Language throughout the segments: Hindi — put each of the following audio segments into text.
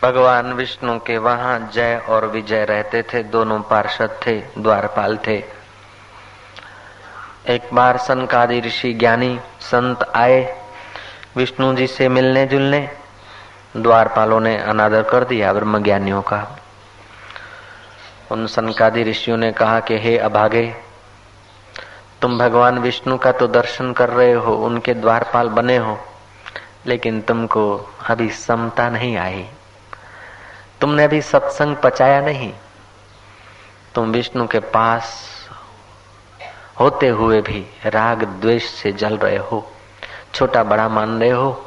भगवान विष्णु के वहां जय और विजय रहते थे। दोनों पार्षद थे, द्वारपाल थे। एक बार सनकादि ऋषि ज्ञानी संत आए विष्णु जी से मिलने जुलने। द्वारपालों ने अनादर कर दिया ब्रह्म ज्ञानियों का। उन सनकादि ऋषियों ने कहा कि हे अभागे, तुम भगवान विष्णु का तो दर्शन कर रहे हो, उनके द्वारपाल बने हो, लेकिन तुमको अभी समता नहीं आई। तुमने अभी सत्संग पचाया नहीं। तुम विष्णु के पास होते हुए भी राग द्वेष से जल रहे हो, छोटा बड़ा मान रहे हो।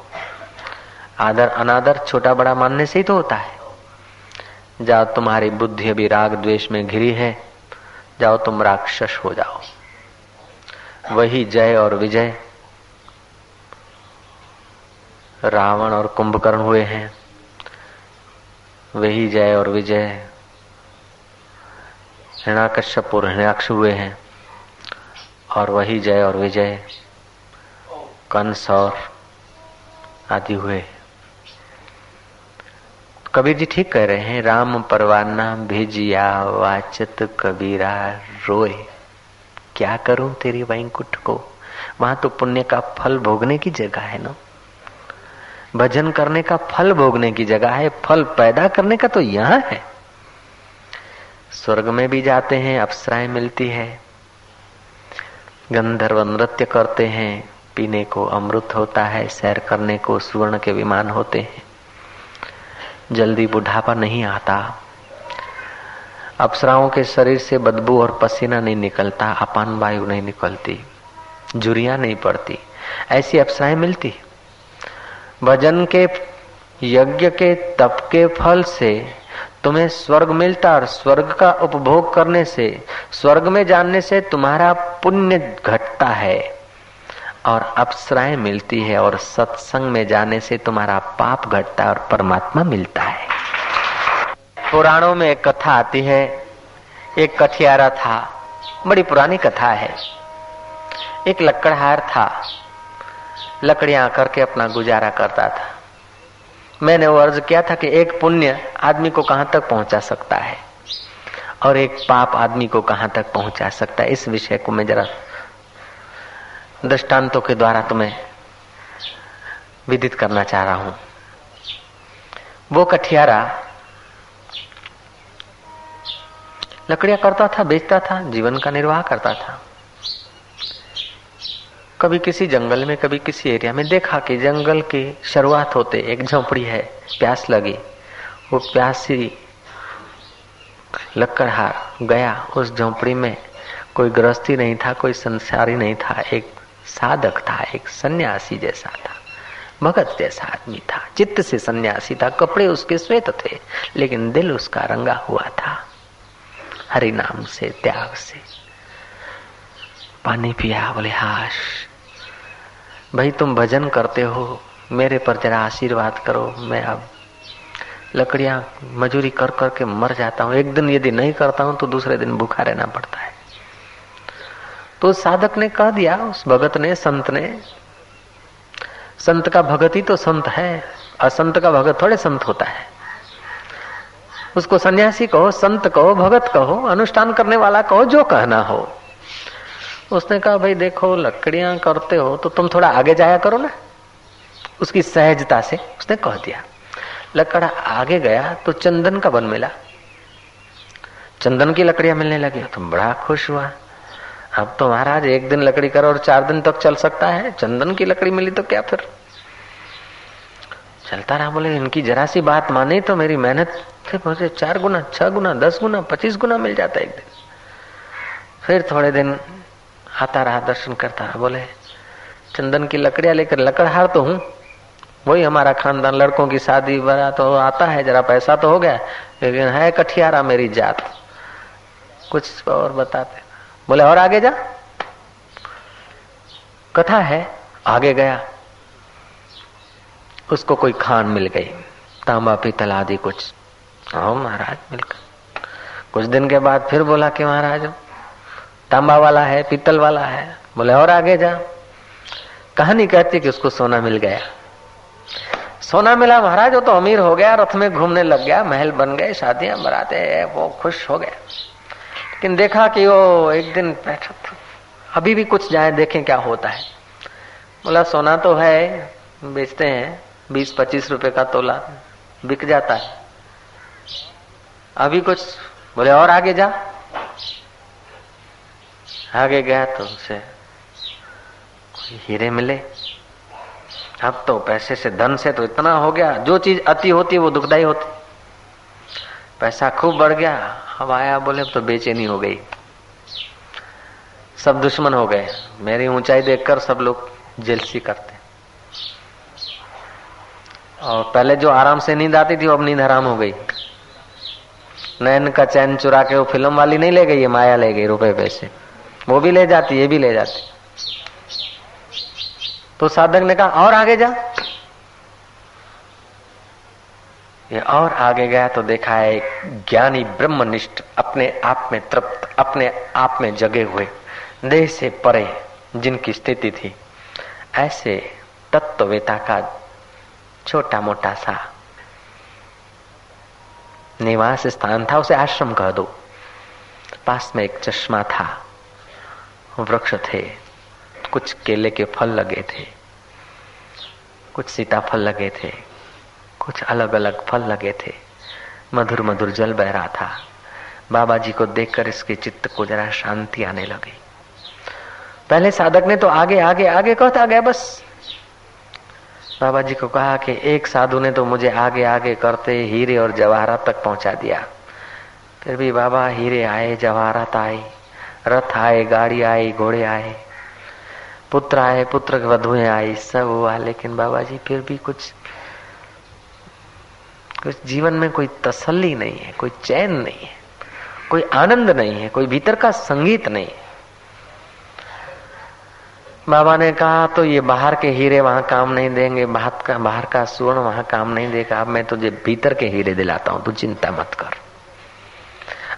आदर अनादर छोटा बड़ा मानने से ही तो होता है। जाओ, तुम्हारी बुद्धि अभी राग द्वेष में घिरी है, जाओ तुम राक्षस हो जाओ। वही जय और विजय रावण और कुंभकर्ण हुए हैं। वही जय और विजय हिरण्यकश्यप और हिरण्याक्ष हुए हैं। और वही जय और विजय कंस और आदि हुए। कबीर जी ठीक कह रहे हैं, राम परवाना भेजिया वाचत कबीरा रोए। क्या करूं तेरी वैकुंठ को। वहां तो पुण्य का फल भोगने की जगह है ना, भजन करने का फल भोगने की जगह है। फल पैदा करने का तो यहाँ है। स्वर्ग में भी जाते हैं, अप्सराएं मिलती है, गंधर्व नृत्य करते हैं, पीने को अमृत होता है, सैर करने को सुवर्ण के विमान होते हैं। जल्दी बुढ़ापा नहीं आता। अप्सराओं के शरीर से बदबू और पसीना नहीं निकलता, अपान वायु नहीं निकलती, झुर्रियां नहीं पड़ती। ऐसी अप्सराएं मिलती। भजन के यज्ञ के तप के फल से तुम्हें स्वर्ग मिलता, और स्वर्ग का उपभोग करने से, स्वर्ग में जानने से तुम्हारा पुण्य घटता है और अप्सराएं मिलती है, और सत्संग में जाने से तुम्हारा पाप घटता है और परमात्मा मिलता है। पुराणों में एक कथा आती है। एक कठियारा था, बड़ी पुरानी कथा है। एक लकड़हार था, लकड़ियां करके अपना गुजारा करता था। मैंने वो अर्ज किया था कि एक पुण्य आदमी को कहां तक पहुंचा सकता है और एक पाप आदमी को कहां तक पहुंचा सकता है। इस विषय को मैं जरा दृष्टांतों के द्वारा तुम्हें विदित करना चाह रहा हूं। वो कठियारा लकड़ियां करता था, बेचता था, जीवन का निर्वाह करता था। कभी किसी जंगल में, कभी किसी एरिया में देखा कि जंगल की शुरुआत होते एक झोपड़ी है, प्यास लगी। वो प्यासी लकड़हार गया उस झोपड़ी में। कोई गृहस्थी नहीं था, कोई संसारी नहीं था, एक साधक था, एक सन्यासी जैसा था, भगत जैसा आदमी था, चित्त से सन्यासी था। कपड़े उसके श्वेत थे, लेकिन दिल उसका रंगा हुआ था हरि नाम से, त्याग से। पानी पिया, बोले हाश भाई तुम भजन करते हो, मेरे पर जरा आशीर्वाद करो। मैं अब लकड़ियां मजूरी कर करके मर जाता हूं। एक दिन यदि नहीं करता हूं तो दूसरे दिन भूखा रहना पड़ता है। तो साधक ने कह दिया, उस भगत ने, संत ने। संत का भगत ही तो संत है, असंत का भगत थोड़े संत होता है। उसको सन्यासी कहो, संत कहो, भगत कहो, अनुष्ठान करने वाला कहो, जो कहना हो। उसने कहा भाई देखो, लकड़ियां करते हो तो तुम थोड़ा आगे जाया करो ना। उसकी सहजता से उसने कह दिया। लकड़ा आगे गया तो चंदन का वन मिला, चंदन की लकड़ियां मिलने लगी तो बड़ा खुश हुआ। अब तो महाराज एक दिन लकड़ी करो और 4 दिन तक चल सकता है, चंदन की लकड़ी मिली तो क्या फिर। चलता रहा। बोले इनकी जरा सी बात माने तो मेरी मेहनत से मुझे 4 गुना, 6 गुना, 10 गुना, 25 गुना मिल जाता एक दिन। फिर थोड़े दिन आता रहा, दर्शन करता रहा। बोले चंदन की लकड़ियां लेकर, लकड़हार तो हूं, वही हमारा खानदान, लड़कों की शादी बड़ा तो आता है, जरा पैसा तो हो गया, लेकिन है कठियारा मेरी जात। कुछ और बताते। बोले और आगे जा, कथा है। आगे गया, उसको कोई खान मिल गई, तांबा पीतल आदि कुछ। हाँ महाराज मिलकर कुछ दिन के बाद फिर बोला कि महाराज तांबा वाला है, पीतल वाला है। बोले और आगे जा। कहानी कहती कि उसको सोना मिल गया। सोना मिला महाराज, वो तो अमीर हो गया, रथ में घूमने लग गया, महल बन गए, शादियां बराते, वो खुश हो गया। लेकिन देखा कि वो एक दिन बैठा था, अभी भी कुछ जाए देखें क्या होता है। बोला सोना तो है, बेचते हैं 20-25 रुपए का तोला, बिक जाता है। अभी कुछ, बोले और आगे जा। आगे गया तो उसे हीरे मिले। अब तो पैसे से, धन से तो इतना हो गया, जो चीज अति होती है वो दुखदाई होती। पैसा खूब बढ़ गया। अब आया, बोले अब तो बेचैनी हो गई, सब दुश्मन हो गए, मेरी ऊंचाई देखकर सब लोग जेलसी करते। और पहले जो आराम से नींद आती थी वो अब नींद हराम हो गई। नैन का चैन चुरा के वो फिल्म वाली नहीं ले गई, ये माया ले गई, रुपए पैसे वो भी ले जाती, ये भी ले जाती। तो साधक ने कहा और आगे जा। ये और आगे गया तो देखा है एक ज्ञानी ब्रह्मनिष्ठ, अपने आप में तृप्त, अपने आप में जगे हुए, देह से परे जिनकी स्थिति थी, ऐसे तत्ववेता का छोटा मोटा सा निवास स्थान था। उसे आश्रम कह दो। पास में एक चश्मा था, वृक्ष थे, कुछ केले के फल लगे थे, कुछ सीताफल लगे थे, कुछ अलग अलग फल लगे थे, मधुर मधुर जल बह रहा था। बाबा जी को देखकर इसके चित्त को जरा शांति आने लगी। पहले साधक ने तो आगे आगे आगे कहता गया बस। बाबा जी को कहा कि एक साधु ने तो मुझे आगे आगे करते हीरे और जवाहरात तक पहुंचा दिया। फिर भी बाबा हीरे आए, जवाहरात आए, रथ आए, गाड़ी आई, घोड़े आए, पुत्र आए, पुत्र वधुएं आई, सब हुआ, लेकिन बाबा जी फिर भी कुछ जीवन में कोई तसल्ली नहीं है, कोई चैन नहीं है, कोई आनंद नहीं है, कोई भीतर का संगीत नहीं है। बाबा ने कहा तो ये बाहर के हीरे वहां काम नहीं देंगे, बाहर का स्वर्ण वहां काम नहीं देगा, अब मैं तुझे भीतर के हीरे दिलाता हूं, तू चिंता मत कर।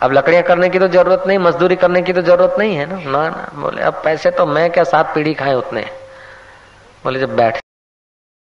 अब लकड़ियां करने की तो जरूरत नहीं, मजदूरी करने की तो जरूरत नहीं है ना। ना बोले अब पैसे तो मैं क्या 7 पीढ़ी खाए उतने। बोले जब बैठ